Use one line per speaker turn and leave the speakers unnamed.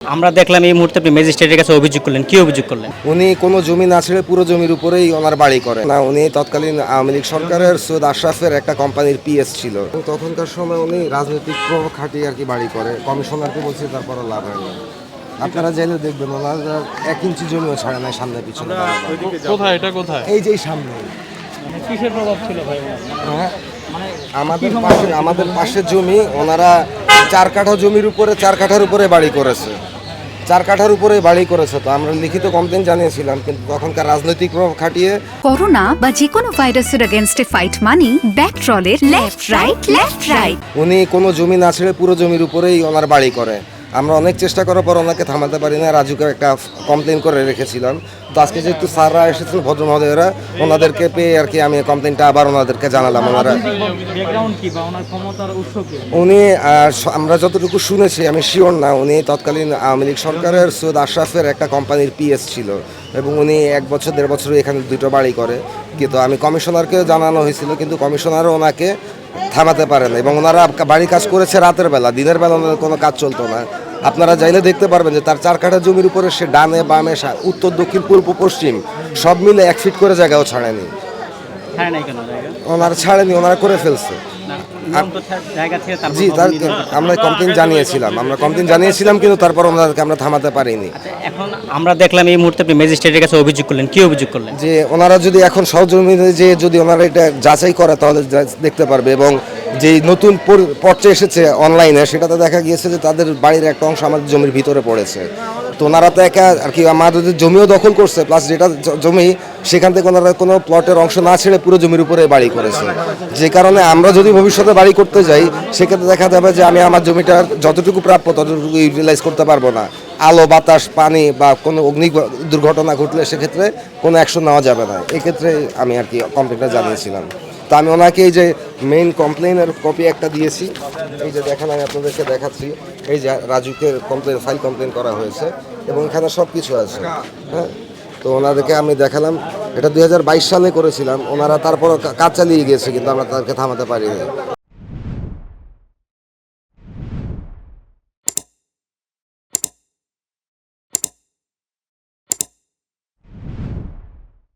আমরা দেখলাম এই মুহূর্তে আপনি ম্যাজিস্ট্রেটের কাছে অভিযোগ করলেন, কি অভিযোগ করলেন?
উনি কোনো জমি না ছেড়ে পুরো জমির উপরেই ওনার বাড়ি করে না। উনি তৎকালীন আওয়ামী লীগ সরকারের সৈয়দ আশরাফের একটা কোম্পানির পিএস ছিল। তখনকার সময় উনি রাজনৈতিক প্রভাব খাটিয়ে আর কি বাড়ি করে। কমিশনারকে বলছে, তারপরে লাভ হয় না। আপনারা চাইলে দেখবেন ওনারা 1 ইঞ্চি জমিও ছাড়ে নাই সামনে পিছনে।
কোথায় এটা কোথায়?
এই যে সামনে
কিসের প্রভাব ছিল ভাই?
হ্যাঁ, আমাদের পাশের জমি ওনারা 4 কাঠা জমির উপরে 4 কাঠার উপরে বাড়ি করেছে। 4 কাঠার উপরে বাড়ি করেছে। তো আমরা লিখিত কমপ্লেন জানিয়েছিলাম, কিন্তু তখনকার রাজনৈতিক প্রভাব খাটিয়ে
করোনা বা যে কোনো ভাইরাসের এগেইনস্টে ফাইট মানি ব্যাকট্রলের লেফট রাইট।
উনি কোনো জমি না ছেড়ে পুরো জমির উপরেই ওনার বাড়ি করে। আমরা অনেক চেষ্টা করার পর ওনাকে থামাতে পারি না। রাজুকে একটা কমপ্লেন করে রেখেছিলাম। তো আজকে যেহেতু স্যাররা এসেছেন, ভদ্র মহোদয়রা, ওনাদেরকে পেয়ে আর কি আমি কমপ্লেনটা আবার ওনাদেরকে জানালাম। ওনারা
ব্যাকগ্রাউন্ড কি বা ওনার ক্ষমতার উৎস কি?
উনি আমরা যতটুকু শুনেছি, আমি শিওর না, উনি তৎকালীন আওয়ামী লীগ সরকারের সৈয়দ আশরাফের একটা কোম্পানির পিএস ছিল এবং উনি 1 বছর 1.5 বছর এখানে 2টো বাড়ি করে। কিন্তু আমি কমিশনারকেও জানানো হয়েছিল, কিন্তু কমিশনারও ওনাকে থামাতে পারে না। এবং ওনারা বাড়ি কাজ করেছে রাতের বেলা, দিনের বেলা ওনাদের কোনো কাজ চলতো না। আপনারা চাইলে দেখতে পারবেন যে তার 4 কাঠা জমির উপরে সে ডানে বামে উত্তর দক্ষিণ পূর্ব পশ্চিম সব মিলে 1 ফিট করে জায়গাও ছাড়েনি।
হ্যাঁ, নাই কেন জায়গা?
ওনারা ছাড়েনি, ওনারা করে ফেলছে।
জায়গা থেকে
জি, আমরা কমপ্লেন জানিয়েছিলাম, কিন্তু তারপর ওনাদেরকে আমরা থামাতে পারিনি।
এখন আমরা দেখলাম এই মুহূর্তে আপনি ম্যাজিস্ট্রেটের কাছে অভিযোগ করলেন, কি অভিযোগ করলেন?
যে ওনারা যদি এখন সহজমিনে যে যদি ওনারা এটা যাচাই করে তাহলে দেখতে পারবে। এবং যেই নতুন পর্চা এসেছে অনলাইনে, সেটাতে দেখা গিয়েছে যে তাদের বাড়ির একটা অংশ আমাদের জমির ভিতরে পড়েছে। তো ওনারা তো একা আর কি আমাদের জমিও দখল করছে, প্লাস যেটা জমি সেখান থেকে ওনারা কোনো প্লটের অংশ না ছেড়ে পুরো জমির উপরে বাড়ি করেছে। যে কারণে আমরা যদি ভবিষ্যতে বাড়ি করতে যাই, সেক্ষেত্রে দেখা যাবে যে আমি আমার জমিটার যতটুকু প্রাপ্য ততটুকু ইউটিলাইজ করতে পারবো না। আলো বাতাস পানি বা কোনো অগ্নি দুর্ঘটনা ঘটলে সেক্ষেত্রে কোনো অ্যাকশন নেওয়া যাবে না। এক্ষেত্রে আমি আর কি কমপ্লেনটা জানিয়েছিলাম। তা আমি ওনাকে এই যে মেইন কমপ্লেনের কপি একটা দিয়েছি, এই যে দেখেন, আমি আপনাদেরকে দেখাচ্ছি। এই যে রাজুকে কমপ্লেন করা হয়েছে এবং এখানে সব কিছু আছে। হ্যাঁ, তো ওনাদেরকে আমি দেখালাম। এটা 2022 সালে করেছিলাম। ওনারা তারপর কাজ চালিয়ে গিয়েছে, কিন্তু আমরা তাদেরকে থামাতে পারিনি।